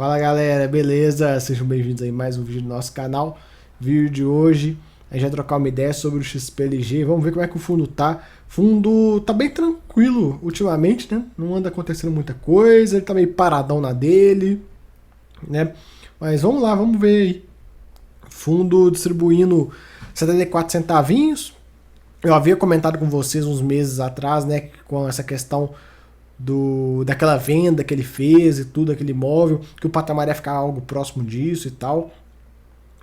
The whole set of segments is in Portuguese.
Fala galera, beleza? Sejam bem-vindos aí a mais um vídeo do nosso canal. Vídeo de hoje, a gente vai trocar uma ideia sobre o XPLG. Vamos ver como é que o fundo tá. O fundo tá bem tranquilo ultimamente, né? Não anda acontecendo muita coisa, ele tá meio paradão na dele, né? Mas vamos lá, vamos ver aí. Fundo distribuindo 74 centavinhos. Eu havia comentado com vocês uns meses atrás, né, com essa questão daquela venda que ele fez e tudo, aquele imóvel, que o patamar ia ficar algo próximo disso e tal.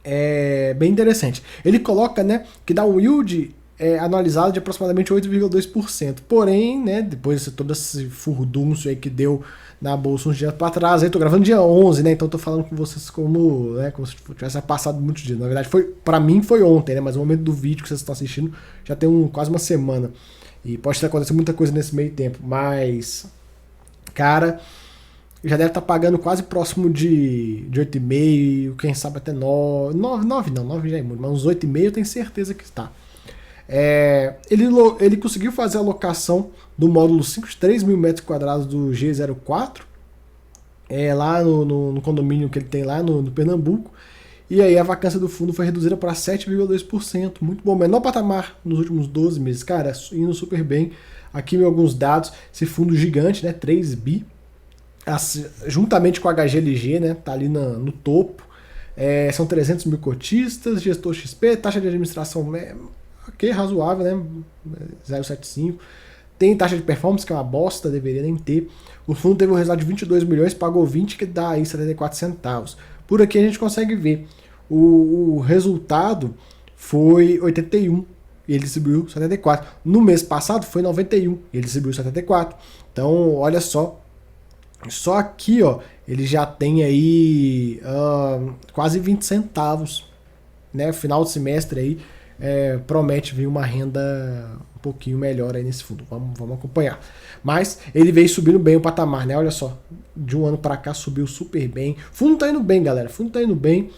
É bem interessante. Ele coloca, né, que dá um yield anualizado de aproximadamente 8,2%. Porém, né, depois de todo esse furdúncio aí que deu na bolsa uns dias para trás, aí tô gravando dia 11, né, então tô falando com vocês como, né, como se tivesse passado muitos dias. Na verdade, para mim foi ontem, né, mas no momento do vídeo que vocês estão assistindo já tem quase uma semana. E pode ter acontecido muita coisa nesse meio tempo, mas, cara, já deve estar pagando quase próximo de 8,5, quem sabe até 9, 9 não, 9 já é muito, mas uns 8,5 eu tenho certeza que está. Ele conseguiu fazer a locação do módulo 5 de 3 mil metros quadrados do G04, lá no condomínio que ele tem lá no Pernambuco. E aí a vacância do fundo foi reduzida para 7,2%. Muito bom, menor patamar nos últimos 12 meses. Cara, indo super bem. Aqui alguns dados. Esse fundo gigante, né, 3 bi, juntamente com a HGLG, né, tá ali no topo. São 300 mil cotistas, gestor XP, taxa de administração ok, razoável, né, 0,75. Tem taxa de performance, que é uma bosta, deveria nem ter. O fundo teve um resultado de 22 milhões, pagou 20, que dá aí 74 centavos. Por aqui a gente consegue ver. O resultado foi 81 e ele distribuiu 74. No mês passado foi 91 e ele distribuiu 74. Então, olha só. Só aqui, ó, ele já tem aí quase 20 centavos. Né? Final do semestre aí promete vir uma renda um pouquinho melhor aí nesse fundo. Vamos acompanhar. Mas ele veio subindo bem o patamar, né? Olha só, de um ano para cá subiu super bem. O fundo tá indo bem, galera. O fundo tá indo bem.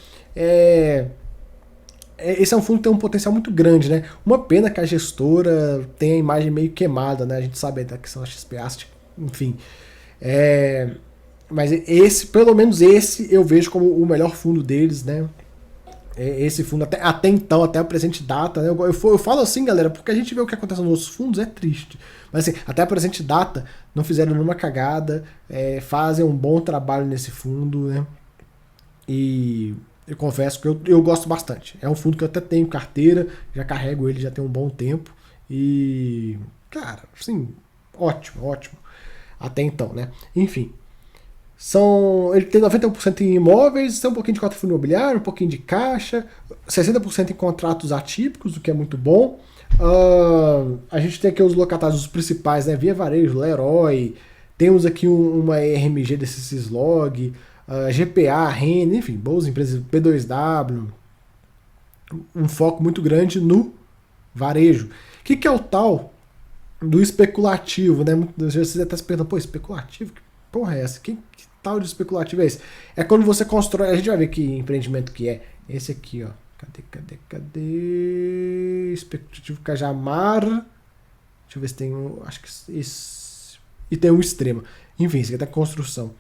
Esse é um fundo que tem um potencial muito grande, né? Uma pena que a gestora tem a imagem meio queimada, né? A gente sabe da questão da XP Asset, enfim. Mas pelo menos esse, eu vejo como o melhor fundo deles, né? Esse fundo, até então, até a presente data, né? Eu falo assim, galera, porque a gente vê o que acontece nos outros fundos, é triste. Mas assim, até a presente data, não fizeram nenhuma cagada, fazem um bom trabalho nesse fundo, né? E eu confesso que eu gosto bastante. É um fundo que eu até tenho carteira, já carrego ele já tem um bom tempo. E, cara, assim, ótimo, ótimo. Até então, né? Enfim. Ele tem 91% em imóveis, tem um pouquinho de cota fundo imobiliário, um pouquinho de caixa, 60% em contratos atípicos, o que é muito bom. A gente tem aqui os locatários principais, né? Via Varejo, Leroy, temos aqui uma RMG desse Syslog, GPA, REN, enfim, boas empresas, P2W, um foco muito grande no varejo. O que é o tal do especulativo, né? Muitas vezes você até se pergunta, pô, especulativo? Que porra é essa? Que tal de especulativo é esse? É quando você constrói, a gente vai ver que empreendimento que é. Esse aqui, ó. Cadê? Especulativo Cajamar. Deixa eu ver se tem acho que esse. E tem um extremo. Enfim, isso aqui é da construção.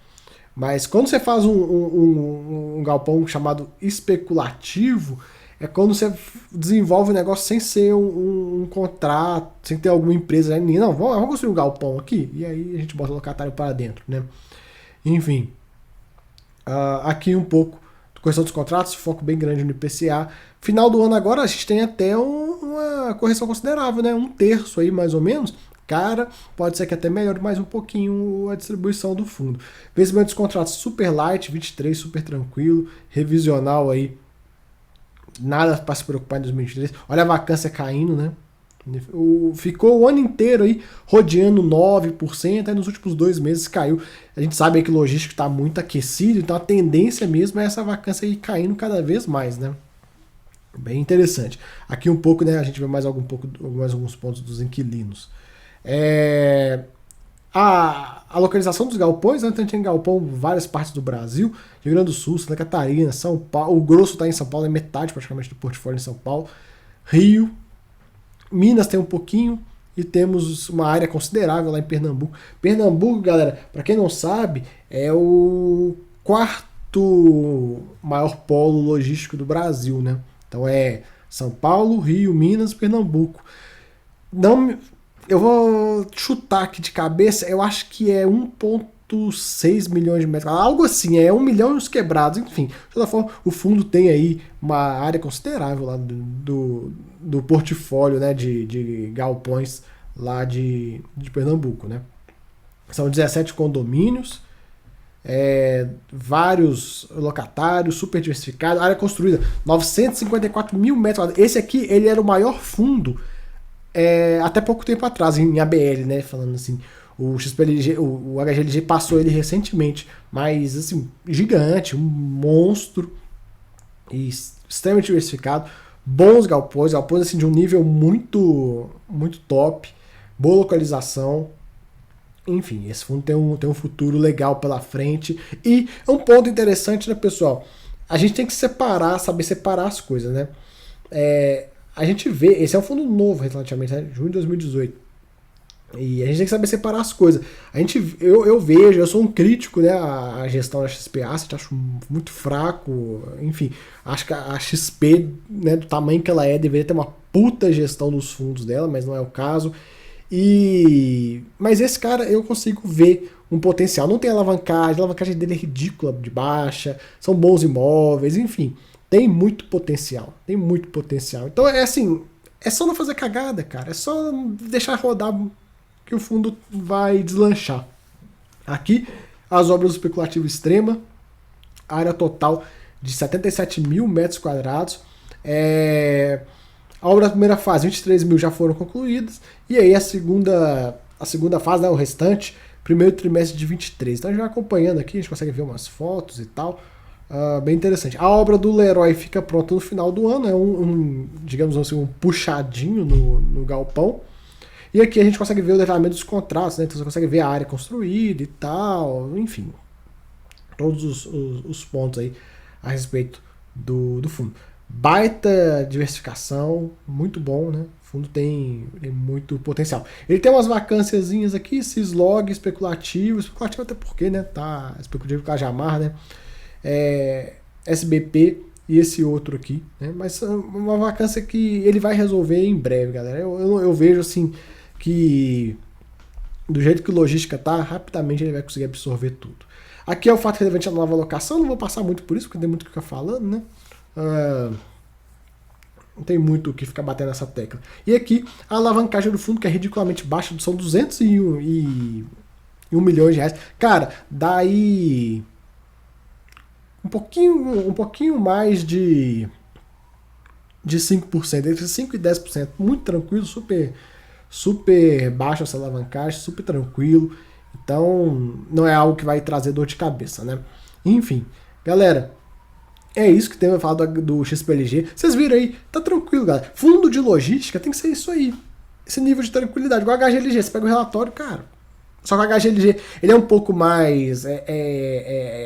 Mas quando você faz um galpão chamado especulativo, é quando você desenvolve um negócio sem ser um contrato, sem ter alguma empresa. Não, vamos construir um galpão aqui, e aí a gente bota o locatário para dentro, né? Enfim, aqui um pouco de questão dos contratos, foco bem grande no IPCA. Final do ano agora a gente tem até uma correção considerável, né? 1/3 aí mais ou menos. Cara, pode ser que até melhore mais um pouquinho a distribuição do fundo. Vencimento dos contratos super light, 23, super tranquilo, revisional aí. Nada para se preocupar em 2023. Olha a vacância caindo, né? Ficou o ano inteiro aí rodeando 9%, aí nos últimos 2 meses caiu. A gente sabe que o logístico está muito aquecido, então a tendência mesmo é essa vacância aí caindo cada vez mais, né? Bem interessante. Aqui um pouco, né? A gente vê mais alguns pontos dos inquilinos. A localização dos galpões, né? Então a gente tem galpão em várias partes do Brasil, Rio Grande do Sul, Santa Catarina, São Paulo. O grosso está em São Paulo, é metade praticamente do portfólio em São Paulo. Rio, Minas tem um pouquinho e temos uma área considerável lá em Pernambuco. Pernambuco, galera, para quem não sabe, é o maior polo logístico do Brasil, né? Então é São Paulo, Rio, Minas, Pernambuco. Não, eu vou chutar aqui de cabeça, eu acho que é 1,6 milhões de metros quadrados, algo assim, é 1 milhão e uns quebrados, enfim. De toda forma, o fundo tem aí uma área considerável lá do portfólio, né, de galpões lá de Pernambuco, né? São 17 condomínios, vários locatários, super diversificado, área construída, 954 mil metros quadrados. Esse aqui, ele era o maior fundo até pouco tempo atrás, em ABL, né, falando assim. O XPLG, o HGLG passou ele recentemente, mas assim, gigante, um monstro, e extremamente diversificado, bons galpões assim, de um nível muito, muito top, boa localização. Enfim, esse fundo tem um futuro legal pela frente. E é um ponto interessante, né, pessoal? A gente tem que saber separar as coisas, né? A gente vê, esse é um fundo novo relativamente, né? Junho de 2018. E a gente tem que saber separar as coisas. Eu vejo, eu sou um crítico, né, à gestão da XP Asset, acho muito fraco. Enfim, acho que a XP, né, do tamanho que ela deveria ter uma puta gestão dos fundos dela, mas não é o caso. Mas esse cara eu consigo ver um potencial. Não tem alavancagem, a alavancagem dele é ridícula de baixa, são bons imóveis, enfim, tem muito potencial. Tem muito potencial. Então é assim, é só não fazer cagada, cara. É só deixar rodar que o fundo vai deslanchar. Aqui, as obras do especulativo extrema, área total de 77 mil metros quadrados. A obra da primeira fase, 23 mil já foram concluídas, e aí a segunda fase, né, o restante, primeiro trimestre de 23. Então a gente vai acompanhando aqui, a gente consegue ver umas fotos e tal, bem interessante. A obra do Leroy fica pronta no final do ano, é digamos assim, um puxadinho no galpão, e aqui a gente consegue ver o detalhamento dos contratos, né, então você consegue ver a área construída e tal, enfim, todos os pontos aí a respeito do fundo. Baita diversificação, muito bom, né? O fundo tem muito potencial. Ele tem umas vacânciazinhas aqui, Cislog, especulativo até porque, né? Tá especulativo com a Jamar, né? SBP e esse outro aqui, né? Mas uma vacância que ele vai resolver em breve, galera. Eu vejo assim que do jeito que o logística tá, rapidamente ele vai conseguir absorver tudo. Aqui é o fato relevante da nova alocação, não vou passar muito por isso, porque tem muito o que ficar falando, né? Não tem muito o que ficar batendo nessa tecla. E aqui a alavancagem do fundo, que é ridiculamente baixa, são 201 milhões de reais. Cara, daí um pouquinho mais de 5%, entre 5% e 10%, muito tranquilo, super baixo essa alavancagem, super tranquilo. Então não é algo que vai trazer dor de cabeça, né? Enfim, galera, é isso que tem falado do XPLG. Vocês viram aí, tá tranquilo, galera. Fundo de logística tem que ser isso aí. Esse nível de tranquilidade. Igual a HGLG, você pega o relatório, cara. Só que o HGLG, ele é um pouco mais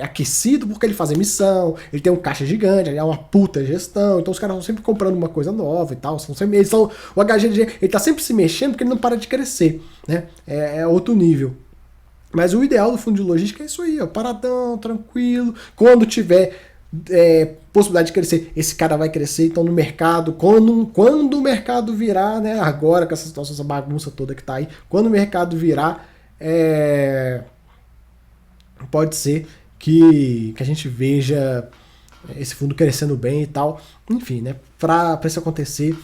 aquecido porque ele faz emissão, ele tem um caixa gigante, ele é uma puta gestão, então os caras estão sempre comprando uma coisa nova e tal. O HGLG, ele tá sempre se mexendo porque ele não para de crescer, né? É outro nível. Mas o ideal do fundo de logística é isso aí, ó, paradão, tranquilo. Quando tiver possibilidade de crescer, esse cara vai crescer. Então no mercado, quando o mercado virar, né, agora com essa situação, essa bagunça toda que tá aí, quando o mercado virar, pode ser que a gente veja esse fundo crescendo bem e tal. Enfim, né, para isso acontecer,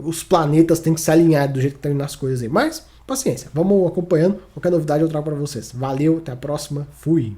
os planetas têm que se alinhar do jeito que estão indo as coisas aí. Mas paciência, vamos acompanhando. Qualquer novidade eu trago para vocês. Valeu, até a próxima. Fui!